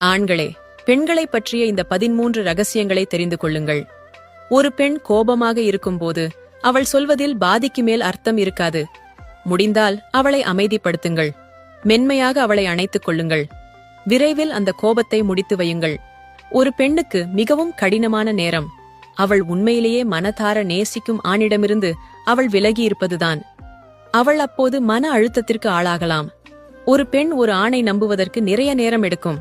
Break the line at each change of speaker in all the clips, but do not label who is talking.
ஆண்களே, பெண்களை பற்றிய இந்த 13 ரகசியங்களை தெரிந்து கொள்ளுங்கள். ஒரு பெண் கோபமாக இருக்கும்போது அவள் சொல்வதில் பாதிக்கு மேல் அர்த்தம் இருக்காது. முடிந்தால் அவளை அமைதிப்படுத்துங்கள். மென்மையாக அவளை அணைத்துக் கொள்ளுங்கள். விரைவில் அந்த கோபத்தை முடித்து வையுங்கள். ஒரு பெண்ணுக்கு மிகவும் கடினமான நேரம் அவள் உண்மையிலேயே மனதார நேசிக்கும் ஆணிடமிருந்து அவள் விலகியிருப்பதுதான். அவள் அப்போது மன அழுத்தத்திற்கு ஆளாகலாம். ஒரு பெண் ஒரு ஆணை நம்புவதற்கு நிறைய நேரம் எடுக்கும்.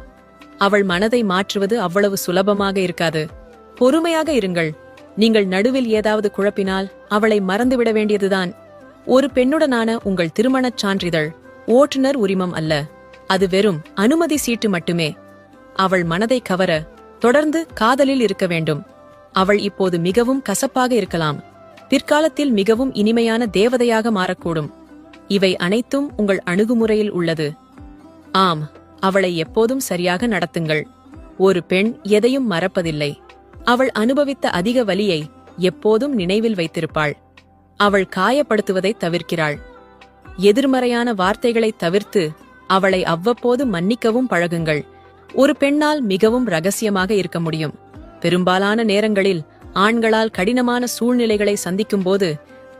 அவள் மனதை மாற்றுவது அவ்வளவு சுலபமாக இருக்காது. பொறுமையாக இருங்கள். நீங்கள் நடுவில் ஏதாவது குழப்பினால் அவளை மறந்துவிட வேண்டியதுதான். ஒரு பெண்ணுடனான உங்கள் திருமணச் சான்றிதழ் ஓட்டுநர் உரிமம் அல்ல, அது வெறும் அனுமதி சீட்டு மட்டுமே. அவள் மனதை கவர தொடர்ந்து காதலில் இருக்க வேண்டும். அவள் இப்போது மிகவும் கசப்பாக இருக்கலாம், பிற்காலத்தில் மிகவும் இனிமையான தேவதையாக மாறக்கூடும். இவை அனைத்தும் உங்கள் அணுகுமுறையில் உள்ளது. ஆம், அவளை எப்போதும் சரியாக நடத்துங்கள். ஒரு பெண் எதையும் மறப்பதில்லை. அவள் அனுபவித்த அதிக வலியை எப்போதும் நினைவில் வைத்திருப்பாள். அவள் காயப்படுத்துவதை தவிர்க்கிறாள். எதிர்மறையான வார்த்தைகளை தவிர்த்து அவளை அவ்வப்போது மன்னிக்கவும் பழகுங்கள். ஒரு பெண்ணால் மிகவும் ரகசியமாக இருக்க முடியும். பெரும்பாலான நேரங்களில் ஆண்களால் கடினமான சூழ்நிலைகளை சந்திக்கும்போது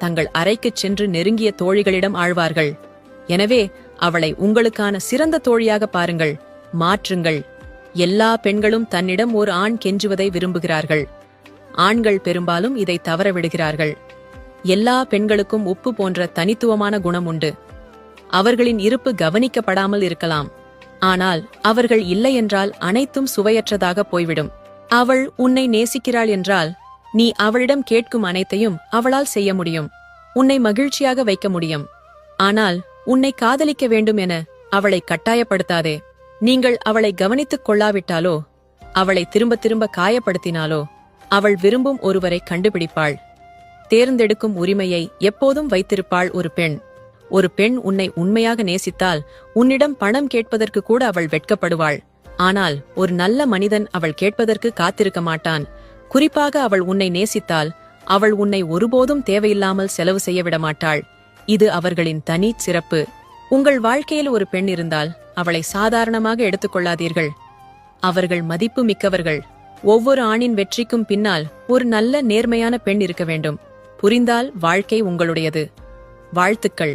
தங்கள் அறைக்குச் சென்று நெருங்கிய தோழிகளிடம் ஆழ்வார்கள். எனவே அவளை உங்களுக்கான சிறந்த தோழியாக பாருங்கள். மாற்றுங்கள். எல்லா பெண்களும் தன்னிடம் ஒரு ஆண் கெஞ்சுவதை விரும்புகிறார்கள். ஆண்கள் பெரும்பாலும் இதை தவறவிடுகிறார்கள். எல்லா பெண்களுக்கும் உப்பு போன்ற தனித்துவமான குணம் உண்டு. அவர்களின் இருப்பு கவனிக்கப்படாமல் இருக்கலாம், ஆனால் அவர்கள் இல்லை என்றால் அனைத்தும் சுவையற்றதாக போய்விடும். அவள் உன்னை நேசிக்கிறாள் என்றால் நீ அவளிடம் கேட்கும் அனைத்தையும் அவளால் செய்ய முடியும். உன்னை மகிழ்ச்சியாக வைக்க முடியும். ஆனால் உன்னை காதலிக்க வேண்டும் என அவளை கட்டாயப்படுத்தாதே. நீங்கள் அவளை கவனித்துக் கொள்ளாவிட்டாலோ, அவளை திரும்ப திரும்ப காயப்படுத்தினாலோ, அவள் விரும்பும் ஒருவரை கண்டுபிடிப்பாள். தேர்ந்தெடுக்கும் உரிமையை எப்போதும் வைத்திருப்பாள் ஒரு பெண். ஒரு பெண் உன்னை உண்மையாக நேசித்தால் உன்னிடம் பணம் கேட்பதற்கு கூட அவள் வெட்கப்படுவாள். ஆனால் ஒரு நல்ல மனிதன் அவள் கேட்பதற்கு காத்திருக்க மாட்டான். குறிப்பாக அவள் உன்னை நேசித்தால் அவள் உன்னை ஒருபோதும் தேவையில்லாமல் செலவு செய்ய விடமாட்டாள். இது அவர்களின் தனி சிறப்பு. உங்கள் வாழ்க்கையில் ஒரு பெண் இருந்தால் அவளை சாதாரணமாக எடுத்துக்கொள்ளாதீர்கள். அவர்கள் மதிப்பு மிக்கவர்கள். ஒவ்வொரு ஆணின் வெற்றிக்கும் பின்னால் ஒரு நல்ல நேர்மையான பெண் இருக்க வேண்டும். புரிந்தால் வாழ்க்கை உங்களுடையது. வாழ்த்துக்கள்.